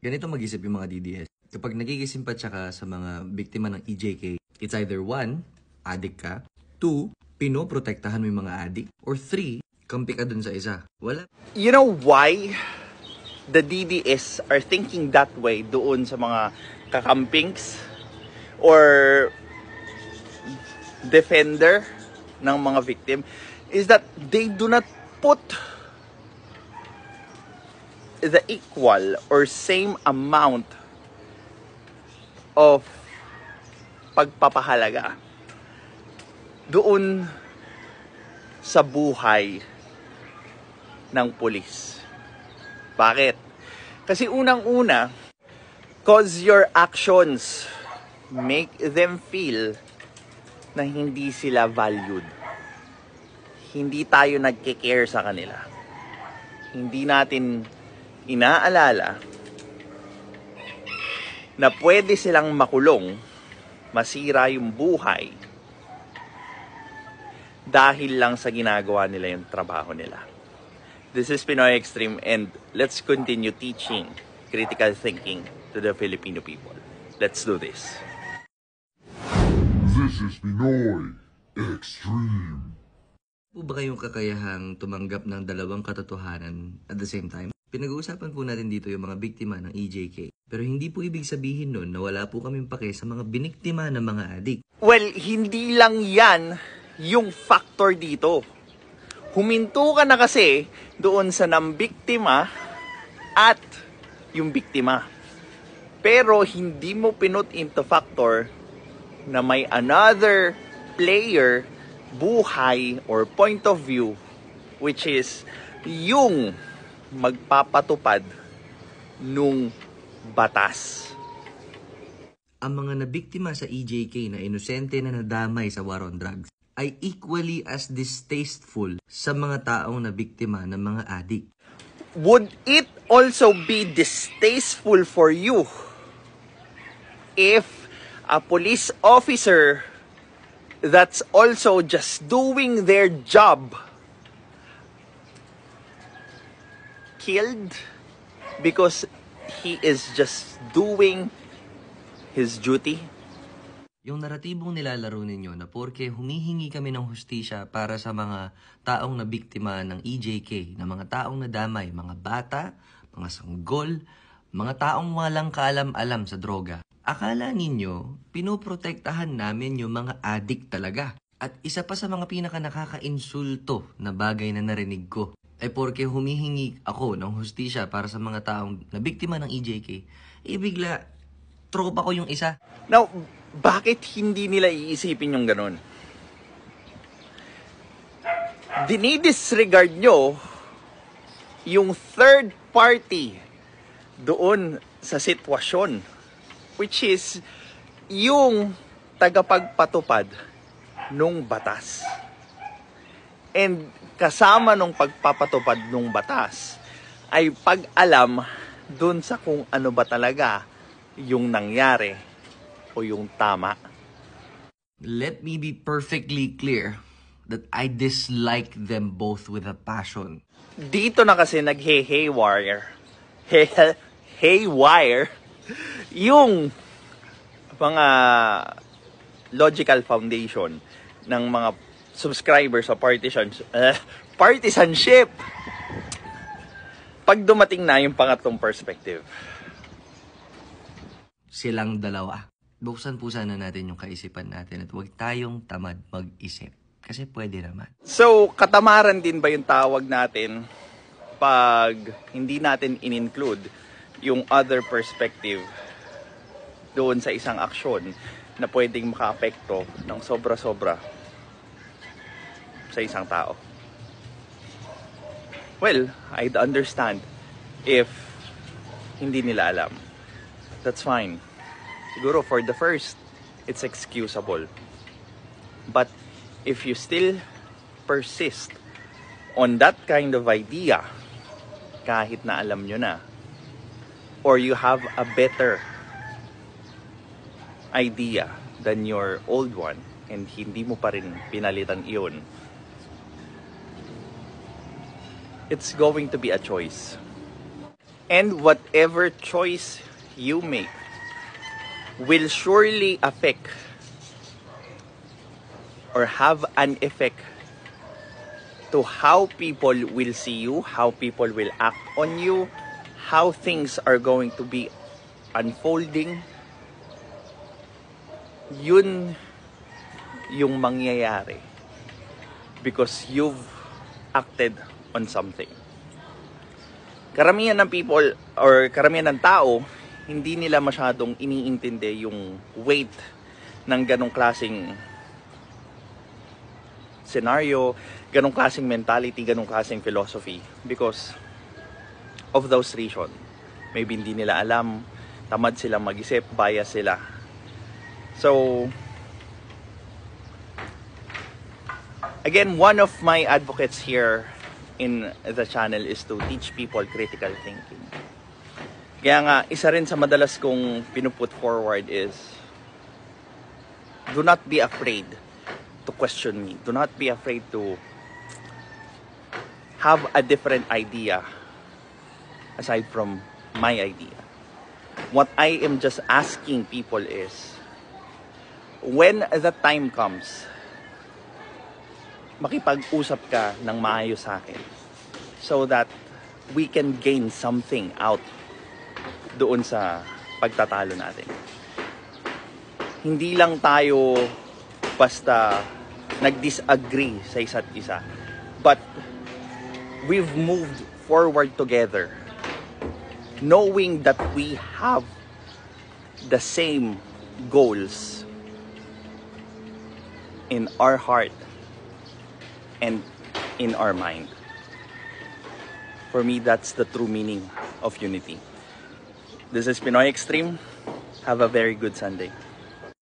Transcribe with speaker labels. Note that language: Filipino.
Speaker 1: Ganito mag-isip yung mga DDS. Kapag nagigisimpat ka sa mga biktima ng EJK, it's either 1, addict ka, 2, pinoprotektahan mo yung mga addict, or 3, kampi ka dun sa isa. Wala.
Speaker 2: You know why the DDS are thinking that way doon sa mga kakampings or defender ng mga victim is that they do not put the equal or same amount of pagpapahalaga doon sa buhay ng pulis. Bakit? Kasi unang-una, cause your actions make them feel na hindi sila valued. Hindi tayo nagke-care sa kanila. Hindi natin inaalala na pwede silang makulong, masira yung buhay dahil lang sa ginagawa nila yung trabaho nila. This is Pinoy Extreme, and let's continue teaching critical thinking to the Filipino people. Let's do this.
Speaker 3: This is Pinoy Extreme.
Speaker 1: Po ba kayong kakayahang tumanggap ng dalawang katotohanan at the same time? Pinag-uusapan po natin dito yung mga biktima ng EJK. Pero hindi po ibig sabihin nun na wala po kaming pake sa mga biniktima ng mga adik.
Speaker 2: Well, hindi lang yan yung factor dito. Huminto ka na kasi doon sa nambiktima at yung biktima. Pero hindi mo pinut into factor na may another player, buhay, or point of view, which is yung magpapatupad nung batas.
Speaker 1: Ang mga nabiktima sa EJK na inosente na nadamay sa war on drugs ay equally as distasteful sa mga taong nabiktima ng mga adik.
Speaker 2: Would it also be distasteful for you if a police officer that's also just doing their job killed because he is just doing his duty?
Speaker 1: Yung naratibong nilalaro ninyo na porke humihingi kami ng hustisya para sa mga taong nabiktima ng EJK, na mga taong nadamay, mga bata, mga sanggol, mga taong walang kaalam-alam sa droga. Akala ninyo, pinoprotektahan namin yung mga addict talaga. At isa pa sa mga pinaka nakaka-insulto na bagay na narinig ko ay porke humihingi ako ng hustisya para sa mga taong nabiktima ng EJK, bigla, tropa ko yung isa.
Speaker 2: Now, bakit hindi nila iisipin yung ganun? Dinidisregard nyo yung third party doon sa sitwasyon, which is yung tagapagpatupad nung batas. And kasama nung pagpapatupad nung batas ay pag-alam dun sa kung ano ba talaga yung nangyari o yung tama.
Speaker 1: Let me be perfectly clear that I dislike them both with a passion.
Speaker 2: Dito na kasi nag-haywire yung mga logical foundation ng mga subscribers sa partisanship. Pag dumating na yung pangatlong perspective.
Speaker 1: Silang dalawa. Buksan po sana natin yung kaisipan natin at huwag tayong tamad mag-isip. Kasi pwede naman.
Speaker 2: So, katamaran din ba yung tawag natin pag hindi natin in-include yung other perspective doon sa isang aksyon na pwedeng makaapekto ng sobra-sobra sa isang tao? Well, I'd understand if hindi nila alam. That's fine. Siguro for the first, it's excusable. But if you still persist on that kind of idea, kahit na alam nyo na, or you have a better idea than your old one, and hindi mo pa rin pinalitan iyon, it's going to be a choice. And whatever choice you make will surely affect or have an effect to how people will see you, how people will act on you, how things are going to be unfolding. Yun yung mangyayari because you've acted on something. Karamihan ng people or karamihan ng tao, hindi nila masyadong iniintindi yung weight ng ganong klaseng scenario, ganong klaseng mentality, ganong klaseng philosophy because of those reasons. Maybe hindi nila alam, tamad sila mag-isip, bias sila. So, again, one of my advocates here in the channel is to teach people critical thinking. Kaya nga, isa rin sa madalas kong pinuput forward is, do not be afraid to question me. Do not be afraid to have a different idea aside from my idea. What I am just asking people is, when the time comes, makipag-usap ka ng maayos sa akin so that we can gain something out doon sa pagtatalo natin. Hindi lang tayo basta nag-disagree sa isa't isa, but we've moved forward together knowing that we have the same goals in our heart and in our mind. For me, that's the true meaning of unity. This is Pinoy Extreme. Have a very good Sunday.